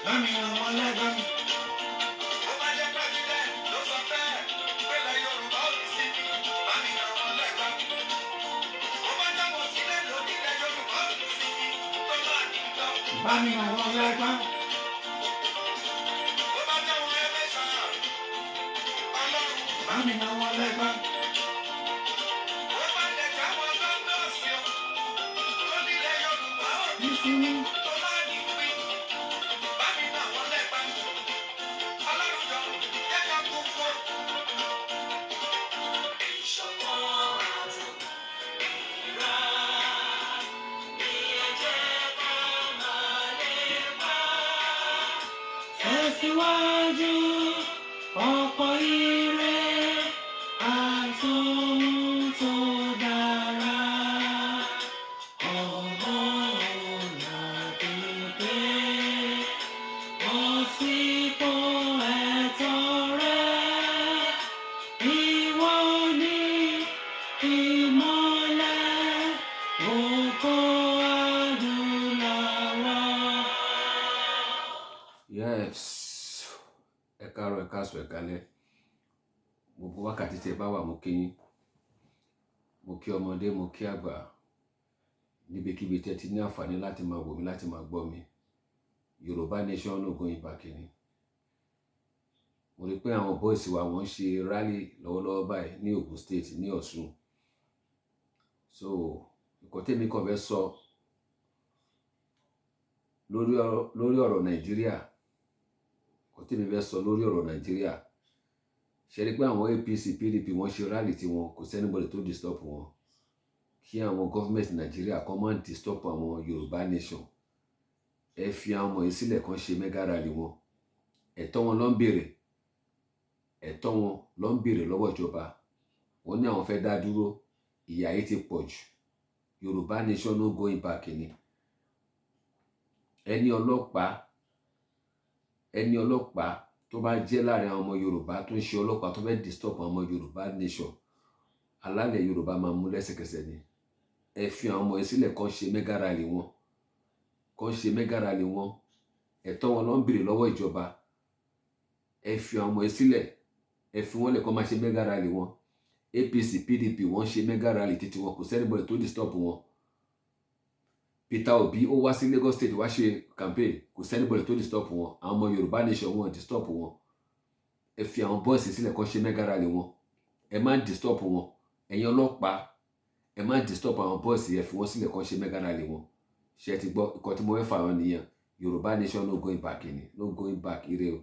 Bami na wọn lẹ́gbẹ́. Ó bá jẹ́ president ló sọ bẹ́ẹ̀, ìpínlẹ̀ Yorùbá ò ní sí ní. Bami na wọn lẹ́gbẹ́. Ó bá jẹ́ mọ̀sílẹ̀ lónílẹ̀ Yorùbá ò ní sí ní. Tó máa ní lọ. Bami na wọn lẹ́gbẹ́. Ó bá jẹ́ wọn ẹlẹ́ṣà. Ọlọ́run. Bami na wọn lẹ́gbẹ́. Ó bá jẹ́ káwọn gọ́ńdọ̀sì o. Lónílẹ̀ Yorùbá ò ní sí ní. Tó máa ní pín. Bami na wọn lẹ́gbẹ́. Ọlọ́run jọ jẹ́ ká kú fún. Ìṣọ̀kan àti ìra ni ẹ jẹ́ ká máa lè bá. Tẹ̀síwájú ọ̀pọ̀ ire àti ohun tó dára. Ọmọ ọ̀la pípé bọ́ sípò ẹ̀tọ́ rẹ̀. Ìwọ ni ìmọ́lẹ̀ oko adúláwọ̀. Yes, ẹ káàárọ̀, ẹ káàsán, ẹ káalẹ́. Gbogbo wákàtí tí ẹ bá wà mo kí yín. Mo kí ọmọdé, mo kí àgbà. Níbikíbi tí ẹ ti ní àǹfààní láti máa wò mí, láti máa gbọ́ mi. Yorùbá nation no going back ni. Mo rí pé àwọn boys wa wọ́n ṣe rally lọ́wọ́lọ́wọ́ báyìí ní Ogun State, ní Ọ̀ṣun. So, nǹkan tèmi kàn fẹ́ sọ lórí ọ̀rọ̀ Nàìjíríà. Nǹkan tèmi fẹ́ sọ lórí ọ̀rọ̀ Nàìjíríà. Ṣé rí pé àwọn APC, PDP wọ́n ṣe rally tí wọn kò sẹ́nibọ̀dì tó disturb wọn. Kí àwọn gọ́ọ̀mẹ̀ntì Nàìjíríà kan máa disturb àwọn Yorùbá nation. Ẹ fi àwọn ọmọ yìí sílẹ̀ kan ṣe mega rally wọn. Ẹ̀tọ́ wọn ló ń béèrè. Ẹ̀tọ́ wọn ló ń béèrè lọ́wọ́ ìjọba. Wọ́n ní àwọn fẹ́ dá dúró. Ìyà yìí ti pọ̀ jù. Yorùbá nation no going back ni. Ẹni ọlọ́pàá tó bá jẹ́ láàrin àwọn ọmọ Yorùbá tó ń ṣe ọlọ́pàá tó fẹ́ disturb àwọn ọmọ Yorùbá nation, alálẹ̀ Yorùbá máa mú lẹ́sẹ̀kẹsẹ̀ ni. Ẹ fi àwọn ọmọ yìí sílẹ̀ kan ṣe mega rally wọn. Kan ṣe mega rally wọn. Ẹ̀tọ́ wọn ló ń béèrè lọ́wọ́ ìjọba. Ẹ fi àwọn ọmọ yìí sílẹ̀. Ẹ fi wọ́n lẹ̀ kan máa ṣe mega rally wọn. APC, PDP wọ́n ṣe mega rally títí wọn, kò sẹ́nibọ̀dì tó disturb wọn. Peter Obi ó wá sí Lagos State wá ṣe campaign, kò sẹ́nibọ̀dì tó disturb wọn. Àwọn ọmọ Yorùbá nation wọn disturb wọn. Ẹ fi àwọn bọ́ọ̀sì sílẹ̀ kan ṣe mega rally wọn. Ẹ má disturb wọn. Ẹ̀yin ọlọ́pàá, ẹ má disturb àwọn bọ́ọ̀sì, ẹ fi wọ́n sílẹ̀ kan ṣe mega rally wọn. Ṣé ẹ ti gbọ́ nǹkan tí mo fẹ́ fà wọ́n nìyẹn. Yorùbá nation no going back ni. No going back ire o.